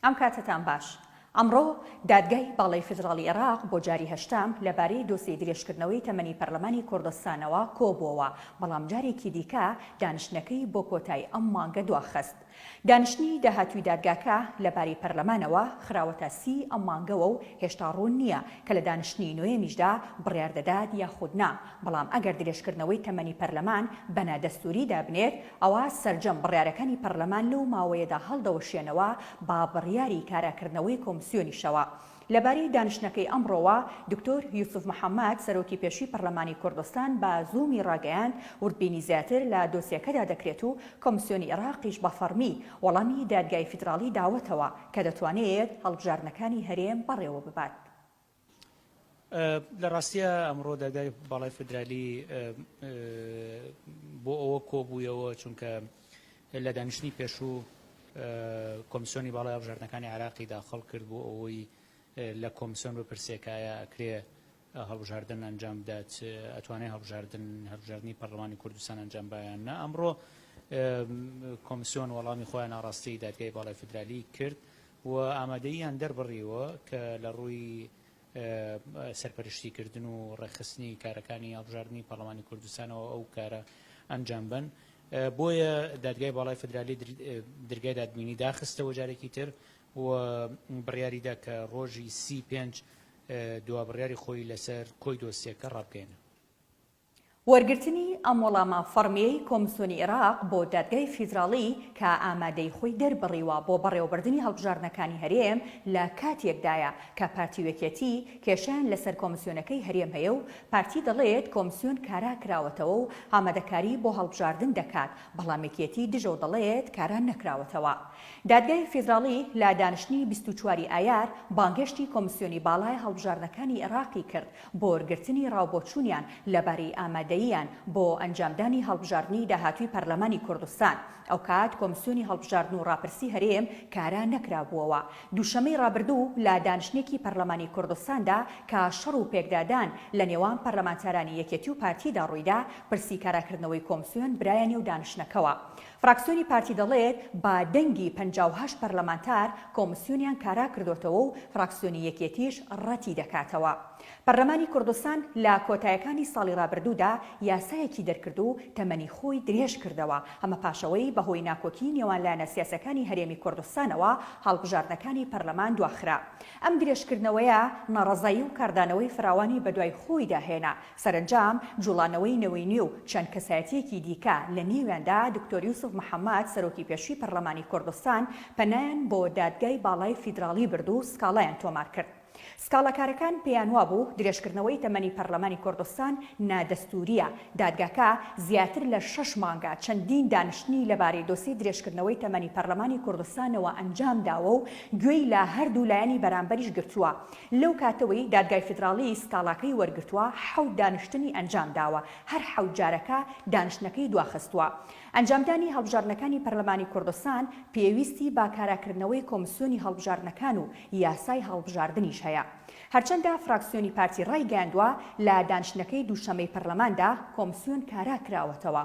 ئەم کاتتان باش. ئەمڕۆ دادگای باڵای فیدراڵی عێراق بۆ جاری هەشتام لەبارەی دۆسیی درێژکردنەوەی تەمەنی پەرلەمانی کوردستانەوە کۆبووەوە، بەڵام جارێکی دیکە دانیشتنەکەی بۆ کۆتایی ئەم مانگە دواخست. دانیشتنی داهاتووی دادگاکە لەبارەی پەرلەمانەوە خراوەتە 30 ئەم مانگەوە و هێشتا ڕوون نییە کە لە دانیشتنی نوێمیشدا بڕیار دەدات یاخود نا، بەڵام ئەگەر درێژکردنەوەی تەمەنی پەرلەمان بەنە دەستووریدا بنێت ئەوە سەرجەم بڕیارەکانی پەرلەمان لەو ماوەیەدا هەڵدەوەشێنەوە با بڕیاری کاراکردنەوەی کۆمسیۆنیشەوە. لەبارەی دانیشتنەکەی ئەمڕۆوە دکتۆر یوسف محەممەد سەرۆکی پێشووی پەرلەمانی کوردستان بە زوومی ڕاگەیاند وردبینی زیاتر لە دۆسیەکەدا دەکرێت و کۆمسیۆنی عێراقیش بە فەرمی وەڵامی دادگای فیدراڵی داوەتەوە کە دەتوانێت هەڵبژاردنەکانی هەرێم بەڕێوە ببات. لە ڕاستیە ئەمڕۆ دادگای باڵای فیدرالی بۆ ئەوە کۆبوویەوە چونکە لە دانیشتنی پێشوو کۆمسیۆنی باڵای هەڵبژاردنەکانی عێراقی داخەڵ کرد بۆ ئەوەی لە کۆمسیۆن بپرسێکایە ئەکرێ هەڵبژاردن ئەنجام بدات، ئەتوانێت هەڵبژاردننی پەرلەمانی کوردستان ئەنجام بایان نە. ئەمڕۆ کۆمسیۆن وەڵامی خۆیان ناڕاستی دادگای باڵای فیدرالی کرد و ئامادەییان دەربڕیوە کە لە ڕووی سەرپەرشتیکردن و ڕێخستنی کارەکانی هەڵبژاردننی پەرلەمانی کوردستانەوە ئەو کارە ئەنجام بن. بۆیە دادگای باڵای فیدرالی دەرگای دادبینی داخستەوە جارێکی تر و بڕیاریدا کە ڕۆژی 35 دوا بڕیاری خۆی لەسەر کۆی دۆسیەکە ڕابگەێنە. وەرگرتنی ئەم وەڵامە فەرمیەی کۆمسیۆنی عێراق بۆ دادگای فیدراڵی کە ئامادەی خۆی دەربڕیوە بۆ بەڕێوەبردننی هەڵبژاردنەکانی هەرێم لە کاتێکدایە کە پارتی وەکێتی کێشیان لەسەر کۆمسیۆنەکەی هەرێم هەیە و پارتی دەڵێت کۆمسیۆن کارا کراوەتەوە و ئامادەکاری بۆ هەڵبژاردن دەکات، بەڵام یەکێتی دژە و دەڵێت کاران نەکراوەتەوە. دادگای فیدراڵی لە دانیشتنی 24 ئایار بانگهێشتی کۆمسیۆنی باڵای هەڵبژاردنەکانی عێراقی کرد بۆ وەرگرتنی ڕاوبۆچوونیان لەبارەی ئامادەییان بۆ ئەنجامدانی هەڵبژاردننی داهاتووی پەرلەمانی کوردستان. ئەو کات کۆمسیۆنی هەڵبژاردن و ڕاپرسی هەرێم کارا نەکرابووەوە. دووشەمەی ڕابردوو لە دانیشتێکی پەرلەمانی کوردستاندا کە شەڕ و پێکدادان لە نێوان پەرلەمانتارانی یەکێتی و پارتیدا ڕوویدا پرسی کاراکردنەوەی کۆمسیۆن برایە نێو دانیشتنەکەوە. فراکسیۆنی پارتی دەڵێت با دەنگی 58 پەرلەمانتار کۆمسیۆنیان کارا کردوتەوە و فراکسیۆنی یەکێتیش ڕەتی دەکاتەوە. پەرلەمانی کوردستان لە کۆتاییەکانی ساڵی ڕابردوودا یاسایەکی دەرکرد و تەمەنی خۆی درێژ کردەوە، ئەمە پاشەوەی بەهۆی ناکۆکی نێوان لایەنە سیاسەکانی هەرێمی کوردستانەوە هەڵبژاردنەکانی پەرلەمان دواخرا. ئەم درێژکردنەوەیە ناڕەزایی و کاردانەوەی فراوانی بەدوای خۆیدا هێنا. سەرنجام جوڵانەوەی نەوەینی و چەند کەسایەتیەکی دیکە لە نێویاندا دکتۆر یوسف محەممەد سەرۆکی پێشووی پەرلەمانی کوردستان پەنایان بۆ دادگای باڵای فیدراڵی برد و سکاڵایان تۆمار کرد. سکاڵەکارەکان پێیان وابوو درێژکردنەوەی تەمەنی پەرلەمانی کوردستان نادەستوریە. دادگاکە زیاتر لە 6 مانگە چەندین دانیشتنی لەبارەی دۆسی درێژکردنەوەی تەمەنی پەرلەمانی کوردستانەوە ئەنجام داوە و گوێی لە هەردوو لایەنی بەرامبەریش گرتووە. لەو کاتەوەی دادگای فیدراڵی سکاڵاکەی وەرگرتووە 7 دانیشتنی ئەنجام داوە، هەر 7 جارەکە دانیشتنەکەی دواخستووە. ئەنجامدانی هەڵبژاردنەکانی پەرلەمانی کوردستان پێویستی با کاراکردنەوەی کۆمسیۆنی هەڵبژاردنەکان و یاسای هەڵبژاردنیش هەیە. هەرچەندە فراکسیۆنی پارتی ڕایگەاندووە لە دانیشتنەکەی دووشەمەی پەرلەماندا کۆمسیۆن کارا کراوەتەوە،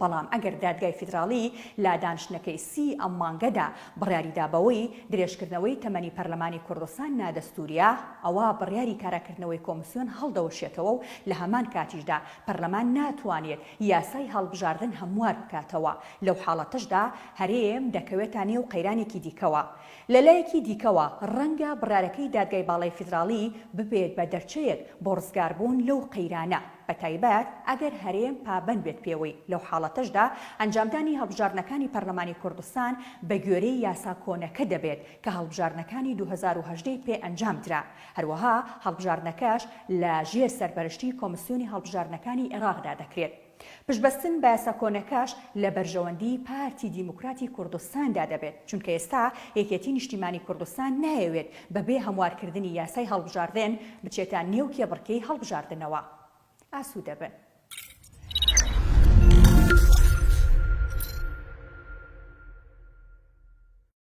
بەڵام ئەگەر دادگای فیدراڵی لە دانیشتنەکەی 30 ئەم مانگەدا بڕیاریدا بەوەی درێژکردنەوەی تەمەنی پەرلەمانی کوردستان نادەستوریە، ئەوە بڕیاری کاراکردنەوەی کۆمسیۆن هەڵدەوەشێتەوە و لە هەمان کاتیشدا پەرلەمان ناتوانێت یاسای هەڵبژاردن هەموار بکاتەوە. لەو حاڵەتەشدا هەرێم دەکەوێتە نێو قەیرانێکی دیکەوە. لە لایەکی دیکەوە ڕەنگە بڕیارەکەی دادگای باڵای فیدراڵی ببێت بە دەرچەیەک بۆ ڕزگاربوون لەو قەیرانە، بەتایبەت ئەگەر هەرێم پابەند بێت پێوەی. لەو حاڵەتەشدا ئەنجامدانی هەڵبژاردنەکانی پەرلەمانی کوردستان بە گوێرەی یاسا کۆنەکە دەبێت کە هەڵبژاردنەکانی 2018 پێ ئەنجامدرا. هەروەها هەڵبژاردنەکەش لە ژێر سەرپەرشتی کۆمسیۆنی هەڵبژاردنەکانی عێراقدا دەکرێت. پشتبەستن بە یاسا کۆنەکەش لە بەرژەوەندی پارتی دیموکراتی کوردستاندا دەبێت، چونکە ئێستا یەکێتی نیشتیمانی کوردستان نایەوێت بەبێ هەموارکردنی یاسای هەڵبژاردن بچێتە نێو کێبڕکەی هەڵبژاردنەوە. ئاسوودە بن.